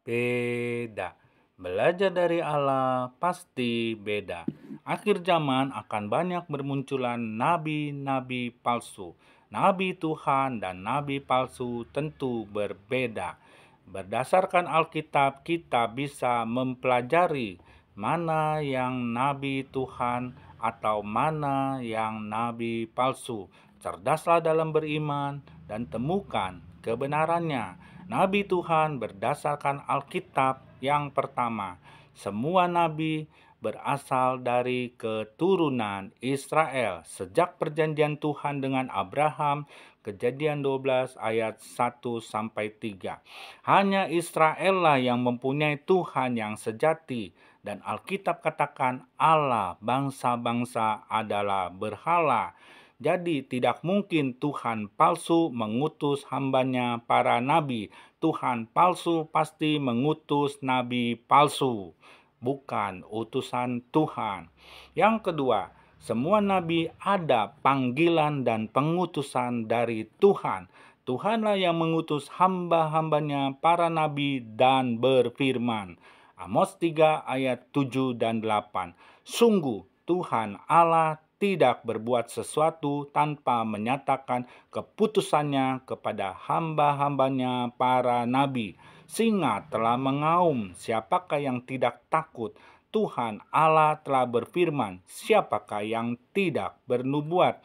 Beda. Belajar dari Allah pasti beda. Akhir zaman akan banyak bermunculan nabi-nabi palsu. Nabi Tuhan dan nabi palsu tentu berbeda. Berdasarkan Alkitab, kita bisa mempelajari mana yang nabi Tuhan atau mana yang nabi palsu. Cerdaslah dalam beriman dan temukan kebenarannya. Nabi Tuhan berdasarkan Alkitab yang pertama. Semua nabi berasal dari keturunan Israel sejak perjanjian Tuhan dengan Abraham, Kejadian 12 ayat 1 sampai 3. Hanya Israel lah yang mempunyai Tuhan yang sejati, dan Alkitab katakan Allah bangsa-bangsa adalah berhala. Jadi tidak mungkin Tuhan palsu mengutus hambanya para nabi. Tuhan palsu pasti mengutus nabi palsu, bukan utusan Tuhan. Yang kedua, semua nabi ada panggilan dan pengutusan dari Tuhan. Tuhanlah yang mengutus hamba-hambanya para nabi dan berfirman. Amos 3 ayat 7 dan 8. Sungguh Tuhan Allah tidak berbuat sesuatu tanpa menyatakan keputusannya kepada hamba-hambanya para nabi. Singa telah mengaum, siapakah yang tidak takut? Tuhan Allah telah berfirman, siapakah yang tidak bernubuat?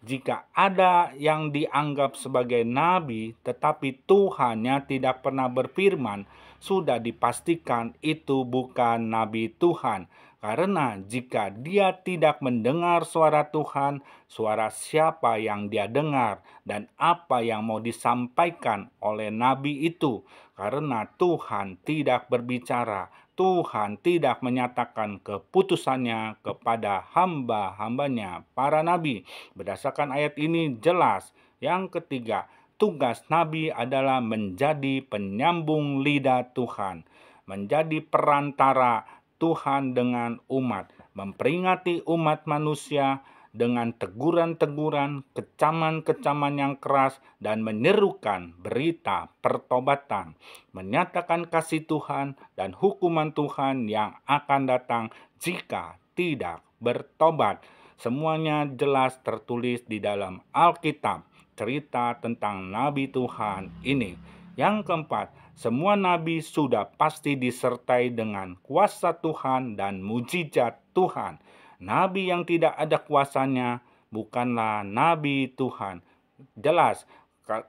Jika ada yang dianggap sebagai nabi, tetapi Tuhannya tidak pernah berfirman, sudah dipastikan itu bukan nabi Tuhan. Karena jika dia tidak mendengar suara Tuhan, suara siapa yang dia dengar dan apa yang mau disampaikan oleh nabi itu? Karena Tuhan tidak berbicara, Tuhan tidak menyatakan keputusannya kepada hamba-hambanya, para nabi. Berdasarkan ayat ini jelas. Yang ketiga, tugas nabi adalah menjadi penyambung lidah Tuhan, menjadi perantara Tuhan dengan umat, memperingati umat manusia dengan teguran-teguran, kecaman-kecaman yang keras, dan menyerukan berita pertobatan, menyatakan kasih Tuhan dan hukuman Tuhan yang akan datang jika tidak bertobat. Semuanya jelas tertulis di dalam Alkitab, cerita tentang Nabi Tuhan ini. Yang keempat, semua nabi sudah pasti disertai dengan kuasa Tuhan dan mujizat Tuhan. Nabi yang tidak ada kuasanya bukanlah nabi Tuhan. Jelas.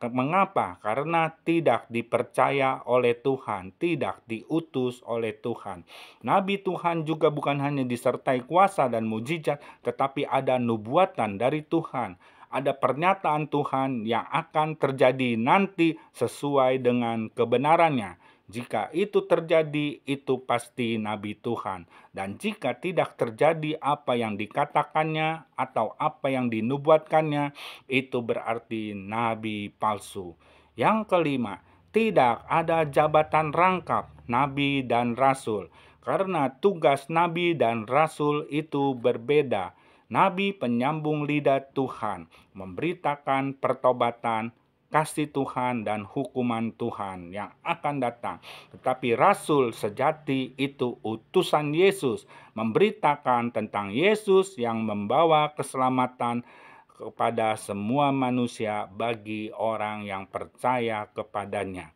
Mengapa? Karena tidak dipercaya oleh Tuhan, tidak diutus oleh Tuhan. Nabi Tuhan juga bukan hanya disertai kuasa dan mujizat, tetapi ada nubuatan dari Tuhan. Ada pernyataan Tuhan yang akan terjadi nanti sesuai dengan kebenarannya. Jika itu terjadi, itu pasti nabi Tuhan. Dan jika tidak terjadi apa yang dikatakannya atau apa yang dinubuatkannya, itu berarti nabi palsu. Yang kelima, tidak ada jabatan rangkap nabi dan rasul. Karena tugas nabi dan rasul itu berbeda. Nabi penyambung lidah Tuhan, memberitakan pertobatan, kasih Tuhan dan hukuman Tuhan yang akan datang. Tetapi rasul sejati itu utusan Yesus, memberitakan tentang Yesus yang membawa keselamatan kepada semua manusia bagi orang yang percaya kepadanya.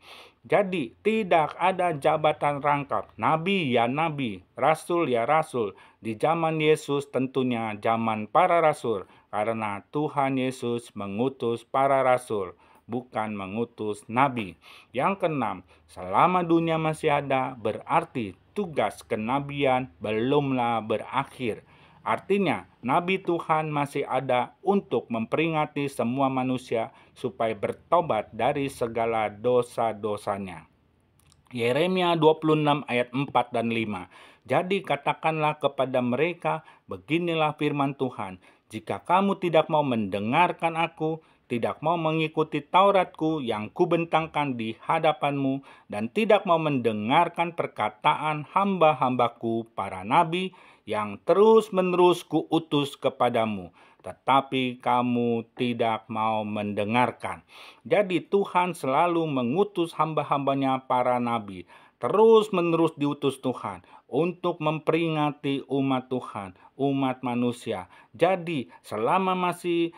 Jadi tidak ada jabatan rangkap, nabi ya nabi, rasul ya rasul. Di zaman Yesus tentunya zaman para rasul, karena Tuhan Yesus mengutus para rasul, bukan mengutus nabi. Yang keenam, selama dunia masih ada, berarti tugas kenabian belumlah berakhir. Artinya, nabi Tuhan masih ada untuk memperingati semua manusia supaya bertobat dari segala dosa-dosanya. Yeremia 26 ayat 4 dan 5. Jadi katakanlah kepada mereka, beginilah firman Tuhan, jika kamu tidak mau mendengarkan aku, tidak mau mengikuti Tauratku yang kubentangkan di hadapanmu, dan tidak mau mendengarkan perkataan hamba-hambaku para nabi yang terus-menerus kuutus kepadamu, tetapi kamu tidak mau mendengarkan. Jadi Tuhan selalu mengutus hamba-hambanya para nabi. terus-menerus diutus Tuhan untuk memperingati umat Tuhan, umat manusia. Jadi, selama masih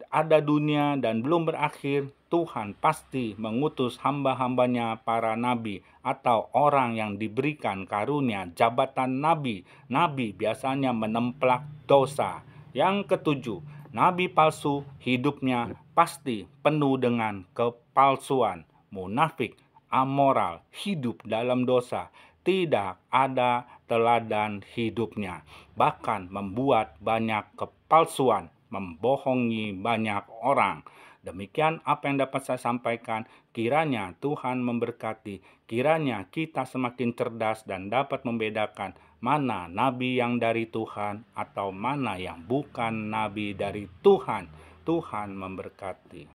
ada dunia dan belum berakhir, Tuhan pasti mengutus hamba-hambanya para nabi atau orang yang diberikan karunia jabatan nabi. Nabi biasanya menemplak dosa. Yang ketujuh, nabi palsu hidupnya pasti penuh dengan kepalsuan, munafik, amoral, hidup dalam dosa, tidak ada teladan hidupnya, bahkan membuat banyak kepalsuan, membohongi banyak orang. Demikian apa yang dapat saya sampaikan. Kiranya Tuhan memberkati, kiranya kita semakin cerdas dan dapat membedakan mana nabi yang dari Tuhan atau mana yang bukan nabi dari Tuhan. Tuhan memberkati.